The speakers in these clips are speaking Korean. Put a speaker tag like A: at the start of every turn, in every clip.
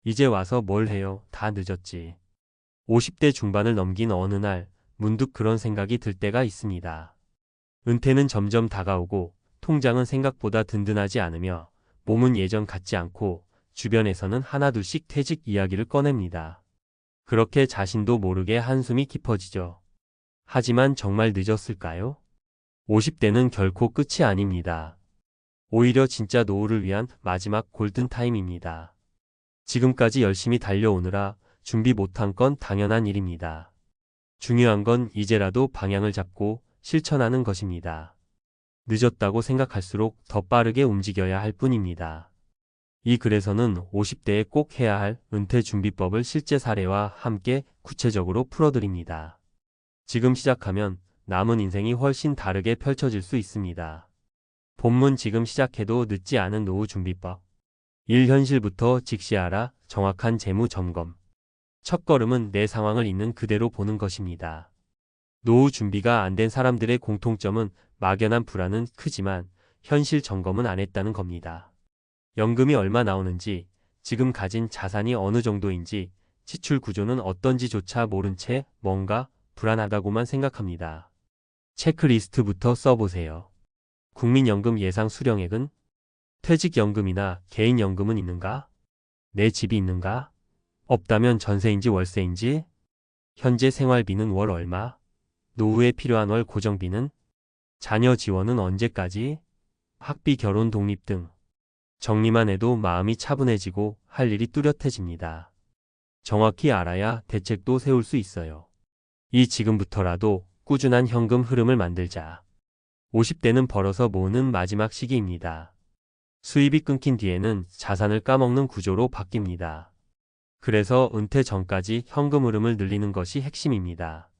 A: 이제 와서 뭘 해요? 다 늦었지. 50대 중반을 넘긴 어느 날 문득 그런 생각이 들 때가 있습니다. 은퇴는 점점 다가오고 통장은 생각보다 든든하지 않으며 몸은 예전 같지 않고 주변에서는 하나둘씩 퇴직 이야기를 꺼냅니다. 그렇게 자신도 모르게 한숨이 깊어지죠. 하지만 정말 늦었을까요? 50대는 결코 끝이 아닙니다. 오히려 진짜 노후를 위한 마지막 골든타임입니다. 지금까지 열심히 달려오느라 준비 못한 건 당연한 일입니다. 중요한 건 이제라도 방향을 잡고 실천하는 것입니다. 늦었다고 생각할수록 더 빠르게 움직여야 할 뿐입니다. 이 글에서는 50대에 꼭 해야 할 은퇴 준비법을 실제 사례와 함께 구체적으로 풀어드립니다. 지금 시작하면 남은 인생이 훨씬 다르게 펼쳐질 수 있습니다. 본문 지금 시작해도 늦지 않은 노후 준비법. 1. 현실부터 직시하라. 정확한 재무 점검. 첫걸음은 내 상황을 있는 그대로 보는 것입니다. 노후 준비가 안 된 사람들의 공통점은 막연한 불안은 크지만 현실 점검은 안 했다는 겁니다. 연금이 얼마 나오는지, 지금 가진 자산이 어느 정도인지, 지출 구조는 어떤지조차 모른 채 뭔가 불안하다고만 생각합니다. 체크리스트부터 써보세요. 국민연금 예상 수령액은? 퇴직연금이나 개인연금은 있는가? 내 집이 있는가? 없다면 전세인지 월세인지? 현재 생활비는 월 얼마? 노후에 필요한 월 고정비는? 자녀 지원은 언제까지? 학비, 결혼, 독립 등. 정리만 해도 마음이 차분해지고 할 일이 뚜렷해집니다. 정확히 알아야 대책도 세울 수 있어요. 이 지금부터라도 꾸준한 현금 흐름을 만들자. 50대는 벌어서 모으는 마지막 시기입니다. 수입이 끊긴 뒤에는 자산을 까먹는 구조로 바뀝니다. 그래서 은퇴 전까지 현금 흐름을 늘리는 것이 핵심입니다.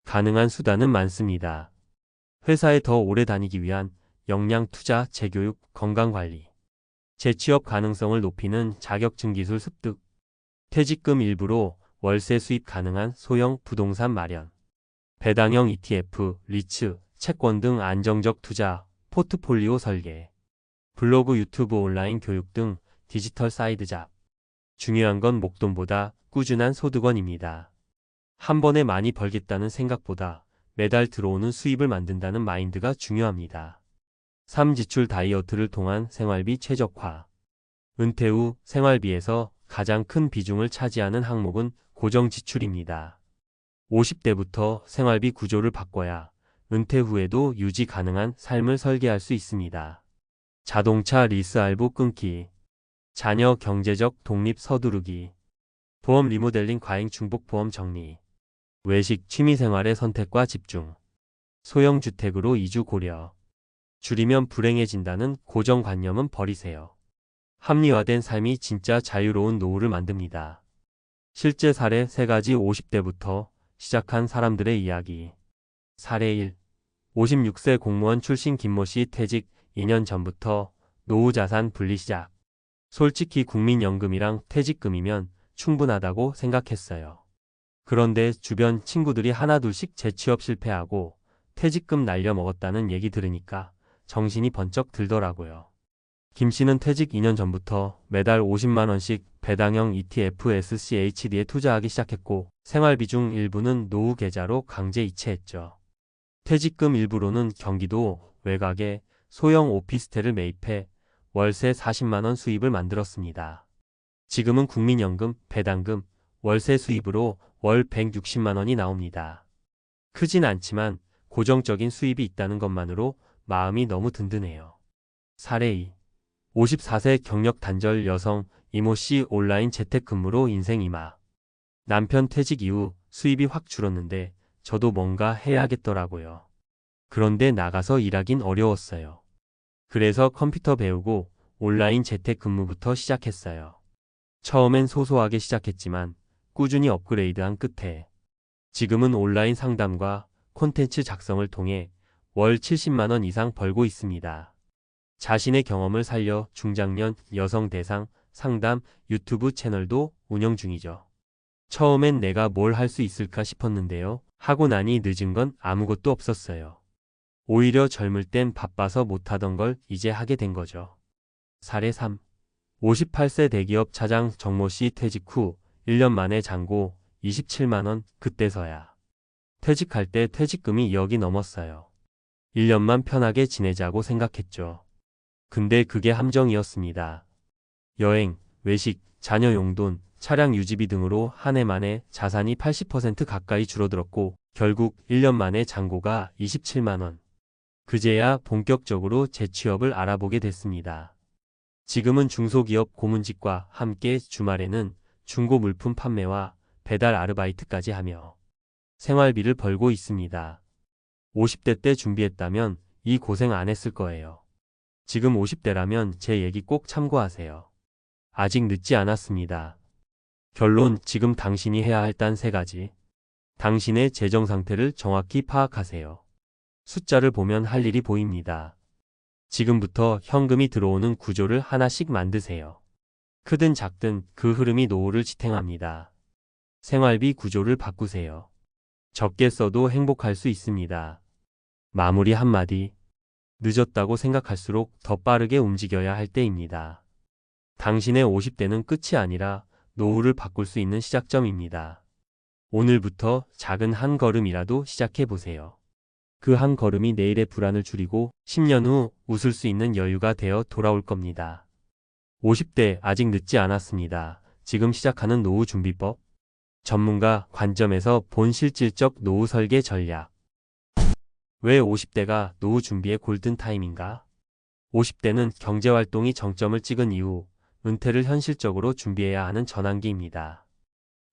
A: 가능한 수단은 많습니다. 회사에 더 오래 다니기 위한 역량 투자, 재교육, 건강관리. 재취업 가능성을 높이는 자격증 기술 습득. 퇴직금 일부로 월세 수입 가능한 소형 부동산 마련. 배당형 ETF, 리츠, 채권 등 안정적 투자, 포트폴리오 설계. 블로그, 유튜브, 온라인 교육 등 디지털 사이드 잡. 중요한 건 목돈보다 꾸준한 소득원입니다. 한 번에 많이 벌겠다는 생각보다 매달 들어오는 수입을 만든다는 마인드가 중요합니다. 3. 지출 다이어트를 통한 생활비 최적화. 은퇴 후 생활비에서 가장 큰 비중을 차지하는 항목은 고정 지출입니다. 50대부터 생활비 구조를 바꿔야 은퇴 후에도 유지 가능한 삶을 설계할 수 있습니다. 자동차 리스 할부 끊기. 자녀 경제적 독립 서두르기. 보험 리모델링 과잉 중복 보험 정리. 외식 취미생활의 선택과 집중. 소형 주택으로 이주 고려. 줄이면 불행해진다는 고정관념은 버리세요. 합리화된 삶이 진짜 자유로운 노후를 만듭니다. 실제 사례 3가지. 50대부터 시작한 사람들의 이야기. 사례 1. 56세 공무원 출신 김모 씨. 퇴직 2년 전부터 노후 자산 분리 시작. 솔직히 국민연금이랑 퇴직금이면 충분하다고 생각했어요. 그런데 주변 친구들이 하나둘씩 재취업 실패하고 퇴직금 날려먹었다는 얘기 들으니까 정신이 번쩍 들더라고요. 김 씨는 퇴직 2년 전부터 매달 50만 원씩 배당형 ETF SCHD에 투자하기 시작했고 생활비 중 일부는 노후 계좌로 강제 이체했죠. 퇴직금 일부로는 경기도 외곽에 소형 오피스텔을 매입해 월세 40만 원 수입을 만들었습니다. 지금은 국민연금, 배당금, 월세 수입으로 월 160만 원이 나옵니다. 크진 않지만 고정적인 수입이 있다는 것만으로 마음이 너무 든든해요. 사례 2. 54세 경력 단절 여성 이모 씨. 온라인 재택근무로 인생 이마. 남편 퇴직 이후 수입이 확 줄었는데 저도 뭔가 해야겠더라고요. 그런데 나가서 일하긴 어려웠어요. 그래서 컴퓨터 배우고 온라인 재택근무부터 시작했어요. 처음엔 소소하게 시작했지만 꾸준히 업그레이드한 끝에 지금은 온라인 상담과 콘텐츠 작성을 통해 월 70만 원 이상 벌고 있습니다. 자신의 경험을 살려 중장년 여성 대상 상담 유튜브 채널도 운영 중이죠. 처음엔 내가 뭘 할 수 있을까 싶었는데요. 하고 나니 늦은 건 아무것도 없었어요. 오히려 젊을 땐 바빠서 못하던 걸 이제 하게 된 거죠. 사례 3. 58세 대기업 차장 정모 씨 퇴직 후 1년 만에 잔고 27만 원, 그때서야. 퇴직할 때 퇴직금이 2억이 넘었어요. 1년만 편하게 지내자고 생각했죠. 근데 그게 함정이었습니다. 여행, 외식, 자녀 용돈, 차량 유지비 등으로 한 해 만에 자산이 80% 가까이 줄어들었고 결국 1년 만에 잔고가 27만 원. 그제야 본격적으로 재취업을 알아보게 됐습니다. 지금은 중소기업 고문직과 함께 주말에는 중고 물품 판매와 배달 아르바이트까지 하며 생활비를 벌고 있습니다. 50대 때 준비했다면 이 고생 안 했을 거예요. 지금 50대라면 제 얘기 꼭 참고하세요. 아직 늦지 않았습니다. 결론, 지금 당신이 해야 할 단 3가지. 당신의 재정 상태를 정확히 파악하세요. 숫자를 보면 할 일이 보입니다. 지금부터 현금이 들어오는 구조를 하나씩 만드세요. 크든 작든 그 흐름이 노후를 지탱합니다. 생활비 구조를 바꾸세요. 적게 써도 행복할 수 있습니다. 마무리 한마디. 늦었다고 생각할수록 더 빠르게 움직여야 할 때입니다. 당신의 50대는 끝이 아니라 노후를 바꿀 수 있는 시작점입니다. 오늘부터 작은 한 걸음이라도 시작해보세요. 그 한 걸음이 내일의 불안을 줄이고 10년 후 웃을 수 있는 여유가 되어 돌아올 겁니다. 50대 아직 늦지 않았습니다. 지금 시작하는 노후 준비법. 전문가 관점에서 본 실질적 노후 설계 전략. 왜 50대가 노후 준비의 골든 타임인가? 50대는 경제활동이 정점을 찍은 이후 은퇴를 현실적으로 준비해야 하는 전환기입니다.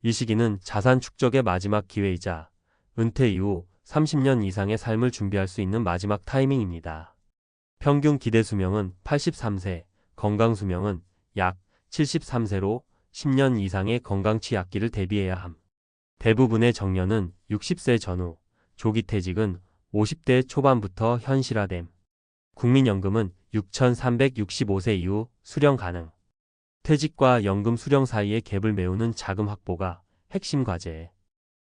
A: 이 시기는 자산 축적의 마지막 기회이자 은퇴 이후 30년 이상의 삶을 준비할 수 있는 마지막 타이밍입니다. 평균 기대 수명은 83세, 건강 수명은 약 73세로 10년 이상의 건강 취약기를 대비해야 함. 대부분의 정년은 60세 전후, 조기 퇴직은 50대 초반부터 현실화됨. 국민연금은 6,365세 이후 수령 가능. 퇴직과 연금 수령 사이의 갭을 메우는 자금 확보가 핵심 과제.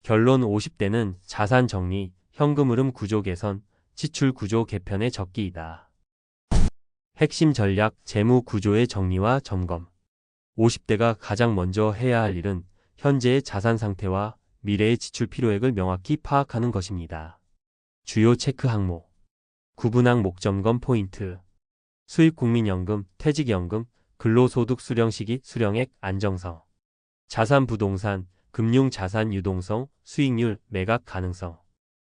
A: 결론, 50대는 자산 정리, 현금 흐름 구조 개선, 지출 구조 개편의 적기이다. 핵심 전략, 재무 구조의 정리와 점검. 50대가 가장 먼저 해야 할 일은 현재의 자산 상태와 미래의 지출 필요액을 명확히 파악하는 것입니다. 주요 체크 항목. 구분항 목점검 포인트. 수입 국민연금, 퇴직연금, 근로소득 수령 시기, 수령액, 안정성. 자산 부동산, 금융자산 유동성, 수익률, 매각 가능성.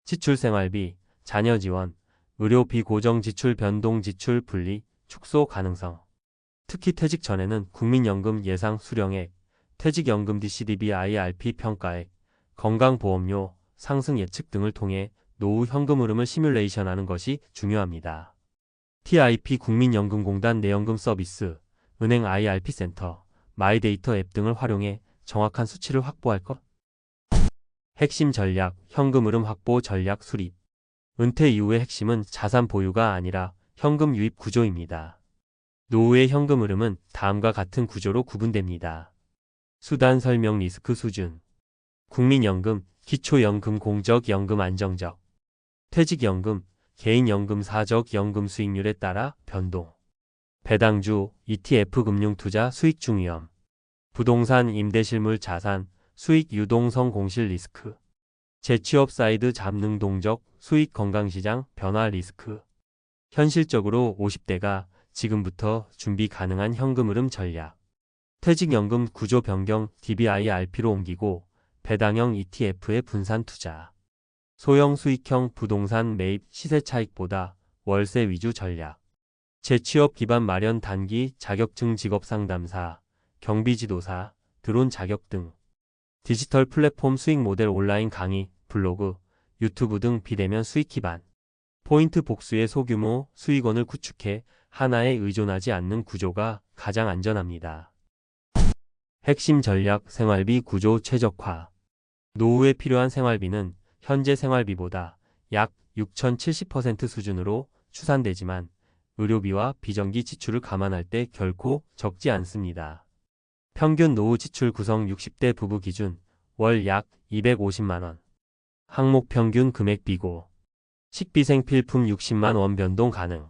A: 지출 생활비, 자녀 지원, 의료 비고정 지출 변동 지출 분리, 축소 가능성. 특히 퇴직 전에는 국민연금 예상 수령액, 퇴직연금 DCDB IRP 평가액, 건강보험료, 상승 예측 등을 통해 노후 현금 흐름을 시뮬레이션하는 것이 중요합니다. TIP 국민연금공단 내연금 서비스, 은행 IRP 센터, 마이데이터 앱 등을 활용해 정확한 수치를 확보할 것. 핵심 전략, 현금 흐름 확보 전략 수립. 은퇴 이후의 핵심은 자산 보유가 아니라 현금 유입 구조입니다. 노후의 현금 흐름은 다음과 같은 구조로 구분됩니다. 수단 설명 리스크 수준. 국민연금, 기초연금 공적 연금 안정적. 퇴직연금, 개인연금 사적 연금 수익률에 따라 변동. 배당주, ETF 금융투자 수익 중위험. 부동산 임대실물 자산, 수익 유동성 공실 리스크. 재취업 사이드 잡능 동적, 수익 건강시장 변화 리스크. 현실적으로 50대가 지금부터 준비 가능한 현금 흐름 전략. 퇴직연금 구조 변경 DBIRP로 옮기고 배당형 ETF의 분산 투자. 소형 수익형 부동산 매입 시세 차익보다 월세 위주 전략. 재취업 기반 마련 단기 자격증 직업 상담사, 경비지도사, 드론 자격 등. 디지털 플랫폼 수익 모델 온라인 강의, 블로그, 유튜브 등 비대면 수익 기반. 포인트 복수의 소규모 수익원을 구축해 하나에 의존하지 않는 구조가 가장 안전합니다. 핵심 전략, 생활비 구조 최적화. 노후에 필요한 생활비는 현재 생활비보다 약 6,070% 수준으로 추산되지만 의료비와 비정기 지출을 감안할 때 결코 적지 않습니다. 평균 노후 지출 구성 60대 부부 기준 월 약 250만 원. 항목 평균 금액 비고. 식비 생필품 60만 원 변동 가능.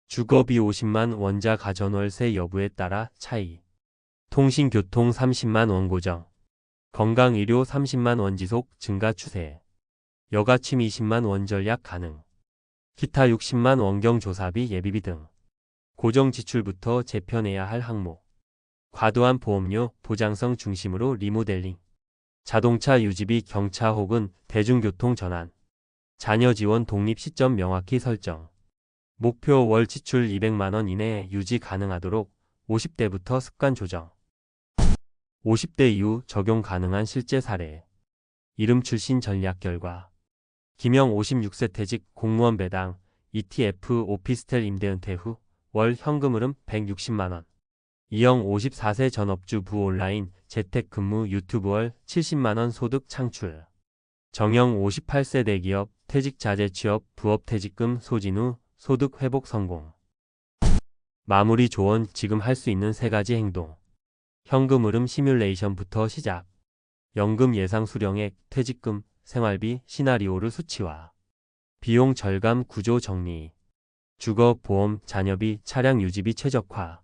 A: 주거비 50만 원자 가전월세 여부에 따라 차이. 통신교통 30만 원 고정. 건강의료 30만 원 지속 증가 추세. 여가침 20만 원 절약 가능. 기타 60만 원경 조사비 예비비 등. 고정 지출부터 재편해야 할 항목. 과도한 보험료, 보장성 중심으로 리모델링. 자동차 유지비 경차 혹은 대중교통 전환. 자녀 지원 독립 시점 명확히 설정. 목표 월 지출 200만 원 이내에 유지 가능하도록 50대부터 습관 조정. 50대 이후 적용 가능한 실제 사례. 이름 출신 전략 결과. 김영 56세 퇴직 공무원 배당 ETF 오피스텔 임대 은퇴 후 월 현금 흐름 160만 원. 이영 54세 전업주 부온라인 재택근무 유튜브 월 70만 원 소득 창출. 정영 58세 대기업 퇴직 자재 취업 부업 퇴직금 소진 후 소득 회복 성공. 마무리 조언 지금 할 수 있는 3가지 행동. 현금 흐름 시뮬레이션부터 시작. 연금 예상 수령액, 퇴직금, 생활비, 시나리오를 수치화. 비용 절감 구조 정리. 주거, 보험, 자녀비, 차량 유지비 최적화.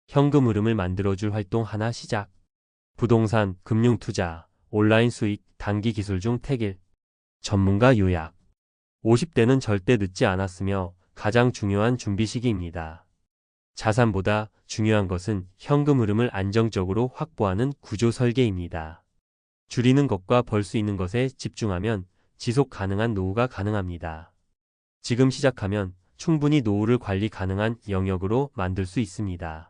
A: 현금 흐름을 만들어줄 활동 하나 시작. 부동산, 금융투자, 온라인 수익, 단기 기술 중 택일. 전문가 요약. 50대는 절대 늦지 않았으며 가장 중요한 준비 시기입니다. 자산보다 중요한 것은 현금 흐름을 안정적으로 확보하는 구조 설계입니다. 줄이는 것과 벌 수 있는 것에 집중하면 지속 가능한 노후가 가능합니다. 지금 시작하면 충분히 노후를 관리 가능한 영역으로 만들 수 있습니다.